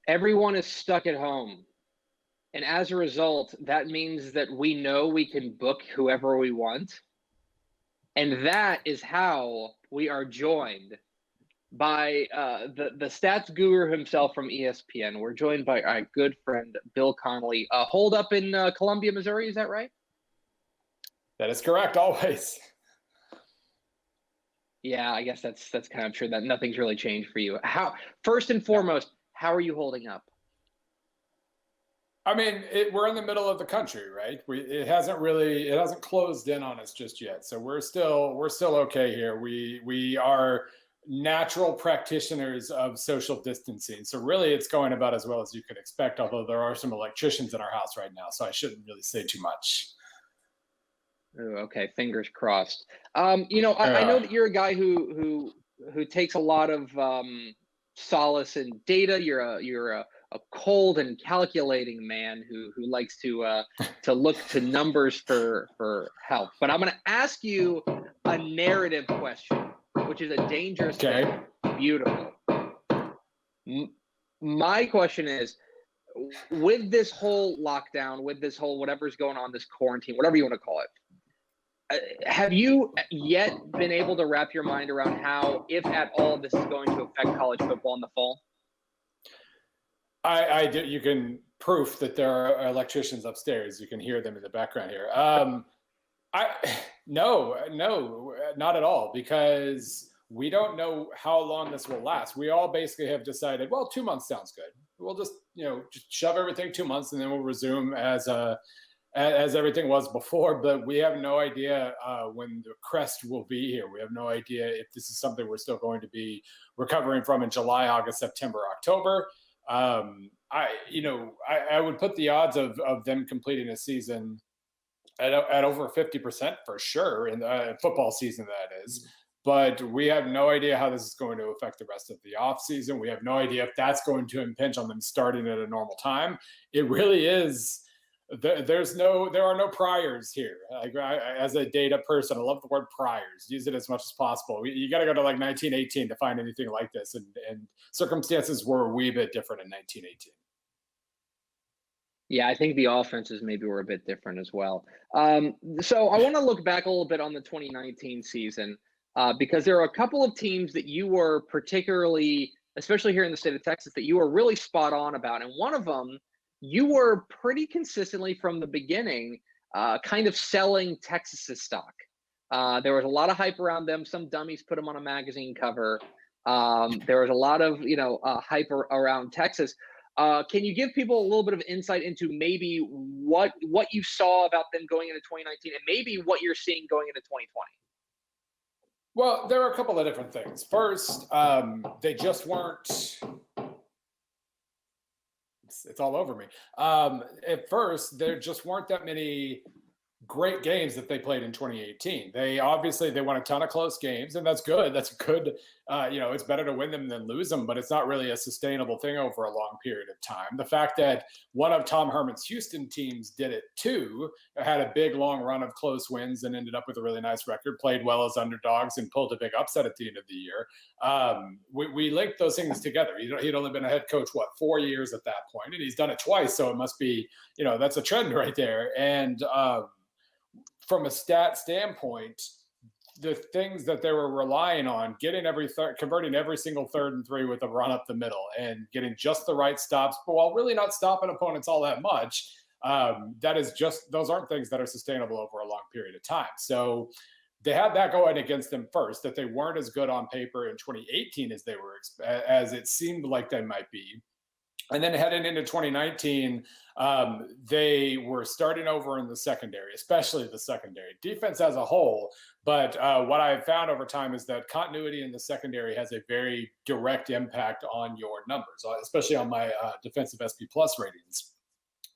Everyone is stuck at home. And as a result, that means that we know we can book whoever we want. And that is how we are joined by the stats guru himself from ESPN. We're joined by our good friend Bill Connelly. Hold up in Columbia, Missouri. Is that right? That is correct, always. Yeah, I guess that's kind of true. That nothing's really changed for you. How first and foremost, how are you holding up? I mean, we're in the middle of the country, right? It hasn't closed in on us just yet, so we're still okay here. We are natural practitioners of social distancing, so really it's going about as well as you could expect. Although there are some electricians in our house right now, so I shouldn't really say too much. Ooh, okay, fingers crossed. I know Uh, that you're a guy who takes a lot of solace in data. You're a cold and calculating man who likes to look to numbers for help. But I'm going to ask you a narrative question, which is a dangerous okay. thing. Beautiful. My question is, with this whole lockdown, with this whole whatever's going on, this quarantine, whatever you want to call it, have you yet been able to wrap your mind around how, if at all, this is going to affect college football in the fall? I do. You can proof that there are electricians upstairs. You can hear them in the background here. No, not at all, because we don't know how long this will last. We all basically have decided, well, 2 months sounds good. We'll just shove everything 2 months, and then we'll resume as everything was before. But we have no idea when the crest will be here. We have no idea if this is something we're still going to be recovering from in July, August, September, October. I would put the odds of them completing a season at over 50% for sure in the football season, that is. But we have no idea how this is going to affect the rest of the offseason. We have no idea if that's going to impinge on them starting at a normal time. It really is. There are no priors here. As a data person, I love the word priors. Use it as much as possible. You got to go to like 1918 to find anything like this, and circumstances were a wee bit different in 1918. Yeah, I think the offenses maybe were a bit different as well. So I want to look back a little bit on the 2019 season because there are a couple of teams that you were particularly, especially here in the state of Texas, that you were really spot on about. And one of them, you were pretty consistently from the beginning kind of selling Texas's stock. There was a lot of hype around them. Some dummies put them on a magazine cover. There was a lot of hype around Texas. Can you give people a little bit of insight into maybe what you saw about them going into 2019 and maybe what you're seeing going into 2020? Well, there are a couple of different things. First, they just weren't. It's all over me. At first, there just weren't that many great games that they played in 2018. They won a ton of close games, and that's good. That's good. It's better to win them than lose them, but it's not really a sustainable thing over a long period of time. The fact that one of Tom Herman's Houston teams did it too, had a big long run of close wins and ended up with a really nice record, played well as underdogs, and pulled a big upset at the end of the year. We linked those things together. He'd only been a head coach 4 years at that point, and he's done it twice, so it must be that's a trend right there. And from a stat standpoint, the things that they were relying on, converting every single 3rd and 3 with a run up the middle and getting just the right stops, but while really not stopping opponents all that much, those aren't things that are sustainable over a long period of time. So they had that going against them first, that they weren't as good on paper in 2018 as it seemed like they might be. And then heading into 2019, they were starting over in the secondary, especially the secondary. Defense as a whole, but what I've found over time is that continuity in the secondary has a very direct impact on your numbers, especially on my defensive SP plus ratings.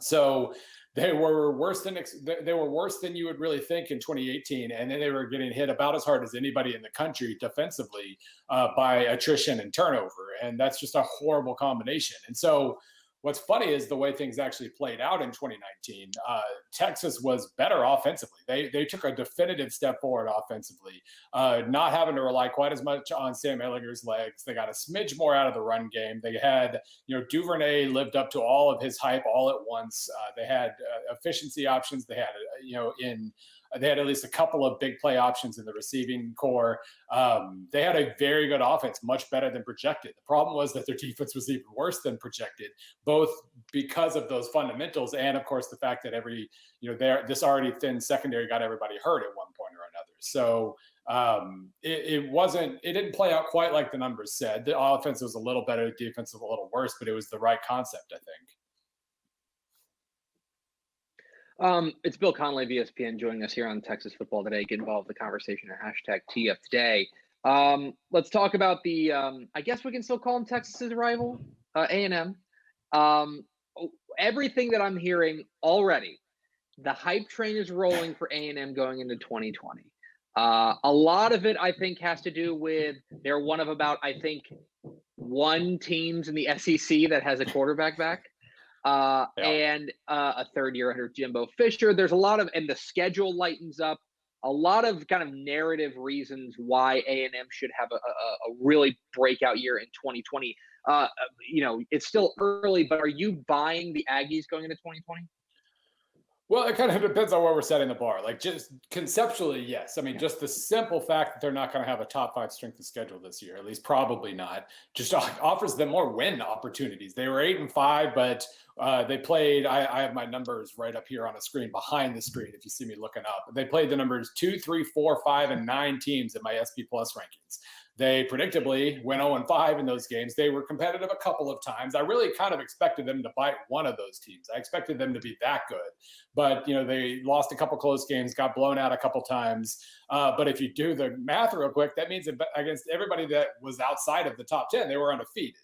So they were worse than you would really think in 2018, and then they were getting hit about as hard as anybody in the country defensively by attrition and turnover, and that's just a horrible combination. And so what's funny is the way things actually played out in 2019. Texas was better offensively. They took a definitive step forward offensively, not having to rely quite as much on Sam Ehlinger's legs. They got a smidge more out of the run game. They had, Duvernay lived up to all of his hype all at once. They had efficiency options. They had, they had at least a couple of big play options in the receiving core. They had a very good offense, much better than projected. The problem was that their defense was even worse than projected, both because of those fundamentals and, of course, the fact that this already thin secondary got everybody hurt at one point or another. So it didn't play out quite like the numbers said. The offense was a little better, the defense was a little worse, but it was the right concept, I think. It's Bill Connelly of ESPN joining us here on Texas Football Today. Get involved in the conversation at #TF Today. Let's talk about the, I guess we can still call them Texas's rival, A&M. Everything that I'm hearing already, the hype train is rolling for A&M going into 2020. A lot of it, I think, has to do with they're one of about, I think, one teams in the SEC that has a quarterback back. And a third year under Jimbo Fisher. There's a lot of, and the schedule lightens up, a lot of kind of narrative reasons why A&M should have a really breakout year in 2020. It's still early, but are you buying the Aggies going into 2020? Well, it kind of depends on where we're setting the bar. Like, just conceptually, yes. I mean, just the simple fact that they're not going to have a top 5 strength of schedule this year, at least probably not, just offers them more win opportunities. They were 8-5, but they played, I have my numbers right up here on a screen, behind the screen, if you see me looking up. They played the numbers 2, 3, 4, 5, and 9 teams in my SP Plus rankings. They predictably went 0-5 in those games. They were competitive a couple of times. I really kind of expected them to bite one of those teams. I expected them to be that good. But, they lost a couple close games, got blown out a couple times. But if you do the math real quick, that means against everybody that was outside of the top 10, they were undefeated.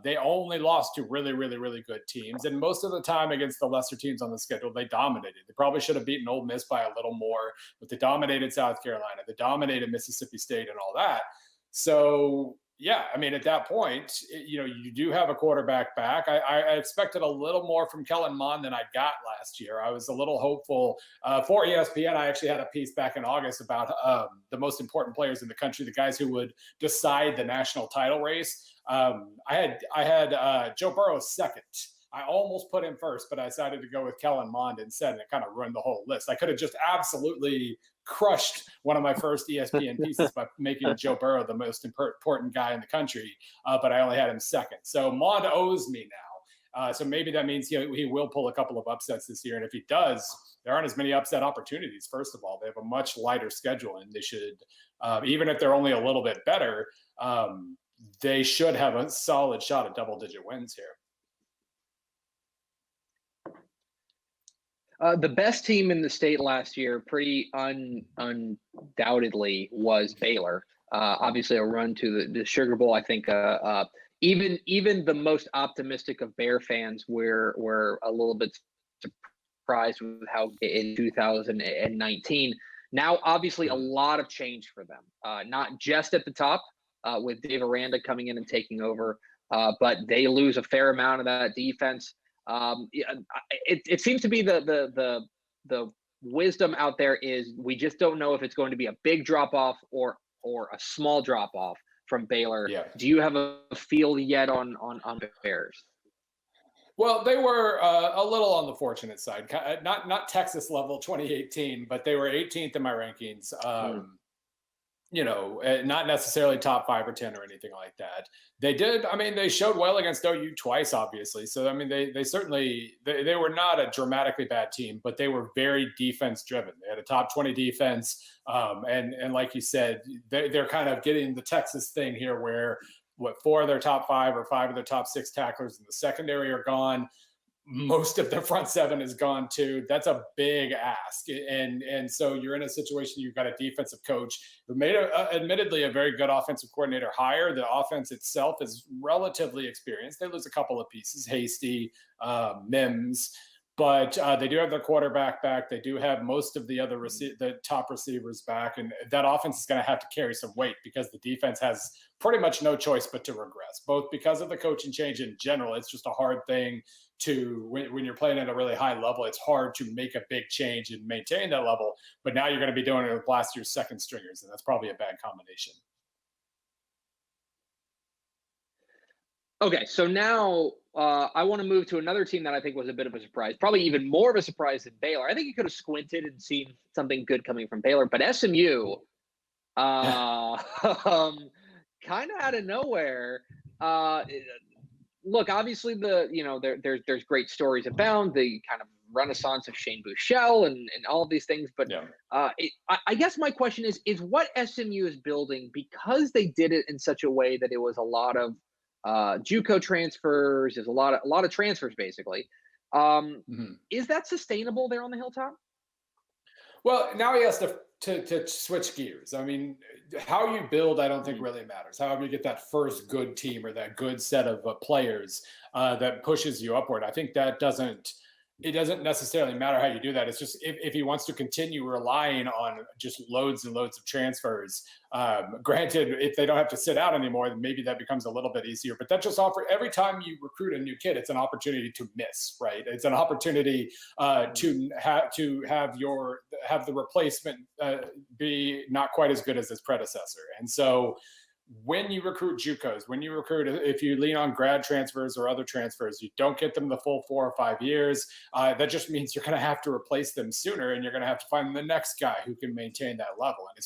They only lost to really, really, really good teams. And most of the time against the lesser teams on the schedule, they dominated. They probably should have beaten Ole Miss by a little more, but they dominated South Carolina. They dominated Mississippi State and all that. So, yeah, I mean, at that point, you do have a quarterback back. I expected a little more from Kellen Mond than I got last year. I was a little hopeful. For ESPN, I actually had a piece back in August about the most important players in the country, the guys who would decide the national title race. I had Joe Burrow second. I almost put him first, but I decided to go with Kellen Mond instead, and it kind of ruined the whole list. I could have just absolutely crushed one of my first ESPN pieces by making Joe Burrow the most important guy in the country, but I only had him second. So Mond owes me now. So maybe that means he will pull a couple of upsets this year. And if he does, there aren't as many upset opportunities. First of all, they have a much lighter schedule, and they should, even if they're only a little bit better, they should have a solid shot at double-digit wins here. The best team in the state last year, pretty undoubtedly, was Baylor. Obviously, a run to the Sugar Bowl. I think even the most optimistic of Bear fans were a little bit surprised with how in 2019. Now, obviously, a lot of change for them. Not just at the top with Dave Aranda coming in and taking over, but they lose a fair amount of that defense. It seems to be the wisdom out there is we just don't know if it's going to be a big drop off or a small drop off from Baylor. Yeah. Do you have a feel yet on Bears? Well, they were a little on the fortunate side, not Texas level 2018, but they were 18th in my rankings. Not necessarily top 5 or 10 or anything like that. They showed well against OU twice, obviously. So, they certainly, they were not a dramatically bad team, but they were very defense driven. They had a top 20 defense. And like you said, they're kind of getting the Texas thing here where 4 of their top 5 or 5 of their top 6 tacklers in the secondary are gone. Most of the front 7 is gone too. That's a big ask. And so you're in a situation, you've got a defensive coach who made admittedly a very good offensive coordinator hire. The offense itself is relatively experienced. They lose a couple of pieces, Hasty, Mims, But they do have their quarterback back. They do have most of the other the top receivers back, and that offense is going to have to carry some weight because the defense has pretty much no choice but to regress, both because of the coaching change in general. It's just a hard thing to when you're playing at a really high level. It's hard to make a big change and maintain that level. But now you're going to be doing it with last year's second stringers, and that's probably a bad combination. Okay, so now I want to move to another team that I think was a bit of a surprise, probably even more of a surprise than Baylor. I think you could have squinted and seen something good coming from Baylor, but SMU, kind of out of nowhere. Look, obviously there's great stories abound, the kind of renaissance of Shane Buechele and all of these things, but Yeah. I guess my question is what SMU is building, because they did it in such a way that it was a lot of JUCO transfers. There's a lot of transfers basically. Is that sustainable there on the hilltop? Well, now he has to switch gears. I mean, how you build, I don't think really matters. However, you get that first good team or that good set of players that pushes you upward. I think that it doesn't necessarily matter how you do that. It's just if he wants to continue relying on just loads and loads of transfers, granted, if they don't have to sit out anymore, then maybe that becomes a little bit easier. But that just every time you recruit a new kid, it's an opportunity to miss, right? It's an opportunity to have the replacement be not quite as good as its predecessor. And so when you recruit JUCOs, if you lean on grad transfers or other transfers, you don't get them the full 4 or 5 years. That just means you're going to have to replace them sooner, and you're going to have to find the next guy who can maintain that level. And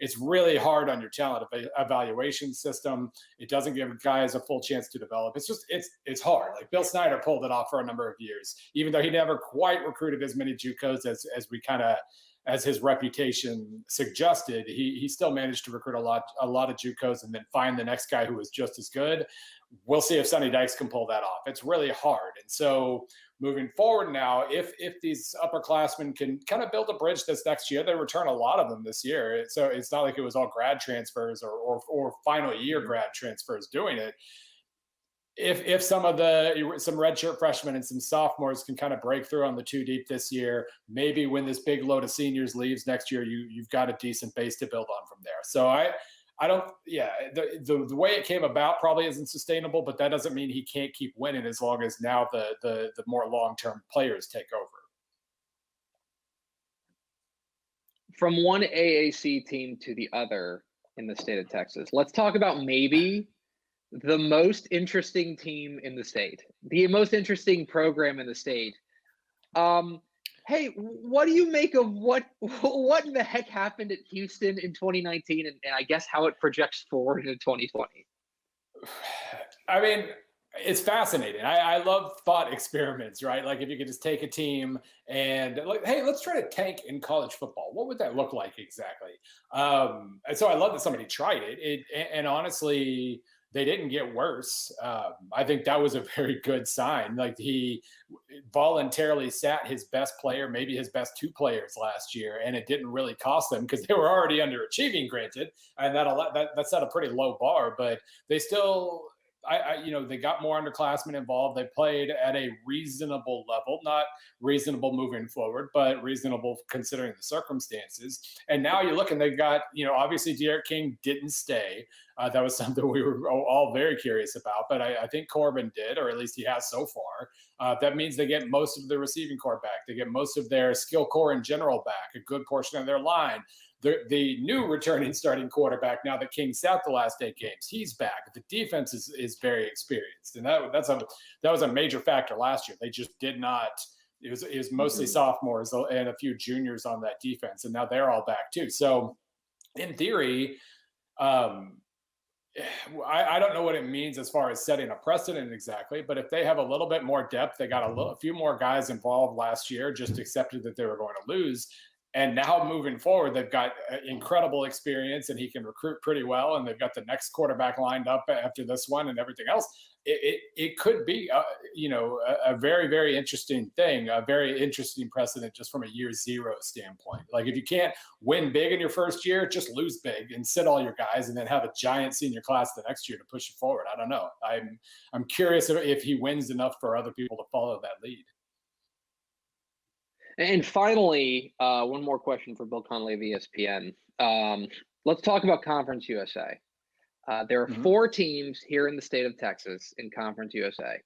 it's really hard on your talent evaluation system. It doesn't give guys a full chance to develop. It's hard. Like Bill Snyder pulled it off for a number of years, even though he never quite recruited as many JUCOs as his reputation suggested. He still managed to recruit a lot of JUCOs and then find the next guy who was just as good. We'll see if Sonny Dykes can pull that off. It's really hard. And so moving forward now, if these upperclassmen can kind of build a bridge this next year, they return a lot of them this year. So it's not like it was all grad transfers or final year grad transfers doing it. If some redshirt freshmen and some sophomores can kind of break through on the 2 deep this year, maybe when this big load of seniors leaves next year, you've got a decent base to build on from there. So I don't, the way it came about probably isn't sustainable, but that doesn't mean he can't keep winning as long as now the more long-term players take over. From one AAC team to the other in the state of Texas, let's talk about maybe the most interesting team in the state, the most interesting program in the state. Hey, what do you make of what in the heck happened at Houston in 2019, and I guess how it projects forward into 2020? I mean, it's fascinating. I love thought experiments, right? Like if you could just take a team and like, hey, let's try to tank in college football. What would that look like exactly? And so I love that somebody tried it. And honestly, they didn't get worse. I think that was a very good sign. Like he voluntarily sat his best player, maybe his best 2 players last year, and it didn't really cost them because they were already underachieving, granted, and that set a pretty low bar. But they still, they got more underclassmen involved. They played at a reasonable level, not reasonable moving forward, but reasonable considering the circumstances. And now you look and they've got, obviously De'Aaron King didn't stay. That was something we were all very curious about, but I think Corbin did, or at least he has so far. That means they get most of the receiving core back. They get most of their skill core in general back, a good portion of their line. The new returning starting quarterback, now that King sat the last 8 games, he's back. The defense is very experienced, and that was a major factor last year. They just did not. It was mostly sophomores and a few juniors on that defense, and now they're all back too. So, in theory, I don't know what it means as far as setting a precedent exactly, but if they have a little bit more depth, they got a few more guys involved last year, just accepted that they were going to lose. And now moving forward, they've got incredible experience and he can recruit pretty well. And they've got the next quarterback lined up after this one and everything else. It could be, a very, very interesting thing, a very interesting precedent just from a year 0 standpoint. Like if you can't win big in your first year, just lose big and sit all your guys and then have a giant senior class the next year to push you forward. I don't know. I'm curious if he wins enough for other people to follow that lead. And finally, one more question for Bill Connelly of ESPN. Let's talk about Conference USA. There are Mhm. 4 teams here in the state of Texas in Conference USA,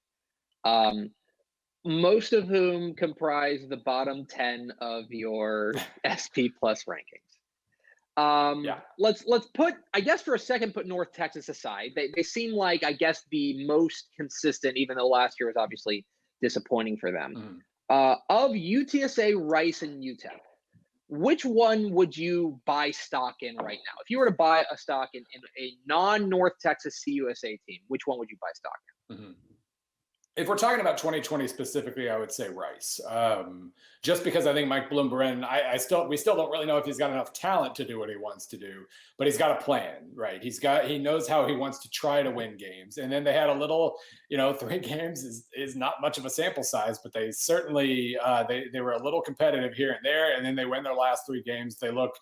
most of whom comprise the bottom 10 of your SP Plus rankings. Yeah. Let's put, I guess, for a second, put North Texas aside. They seem like, I guess, the most consistent, even though last year was obviously disappointing for them. Mhm. Of UTSA, Rice, and UTEP, which one would you buy stock in right now? If you were to buy a stock in a non-North Texas CUSA team, which one would you buy stock in? Mhm. If we're talking about 2020 specifically, I would say Rice. Just because I think Mike Bloomberg, we still don't really know if he's got enough talent to do what he wants to do, but he's got a plan, right? He knows how he wants to try to win games. And then they had a little, 3 games is not much of a sample size, but they certainly they were a little competitive here and there. And then they win their last 3 games. They look,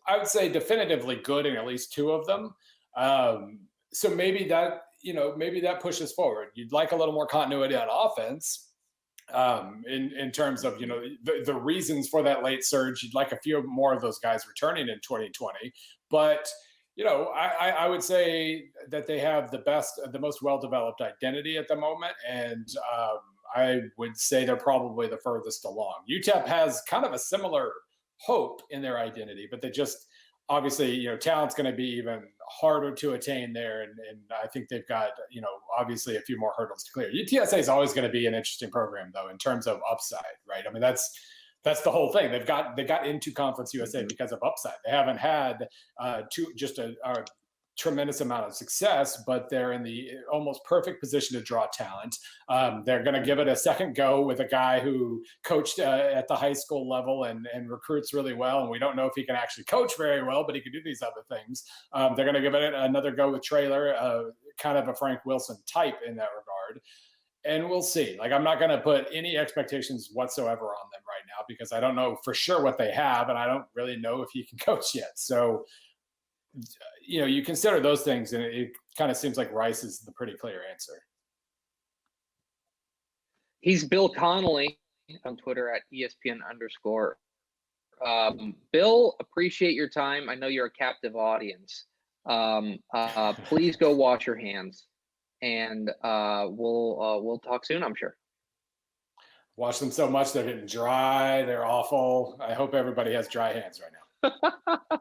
I would say, definitively good in at least 2 of them. So maybe that pushes forward. You'd like a little more continuity on offense, in terms of the reasons for that late surge. You'd like a few more of those guys returning in 2020, but I would say that they have the most well-developed identity at the moment, and I would say they're probably the furthest along. UTEP has kind of a similar hope in their identity, but they just obviously, talent's going to be even harder to attain there, and I think they've got obviously a few more hurdles to clear. UTSA is always going to be an interesting program, though, in terms of upside, right? I mean, that's the whole thing. They got into Conference USA because of upside. They haven't had just a tremendous amount of success, but they're in the almost perfect position to draw talent. They're going to give it a second go with a guy who coached at the high school level and recruits really well. And we don't know if he can actually coach very well, but he can do these other things. They're going to give it another go with Traylor, kind of a Frank Wilson type in that regard. And we'll see. Like, I'm not going to put any expectations whatsoever on them right now because I don't know for sure what they have, and I don't really know if he can coach yet. So, you consider those things, and it kind of seems like Rice is the pretty clear answer. He's Bill Connelly on Twitter at ESPN_. Bill, appreciate your time. I know you're a captive audience. Please go wash your hands, and we'll talk soon, I'm sure. Wash them so much they're getting dry. They're awful. I hope everybody has dry hands right now.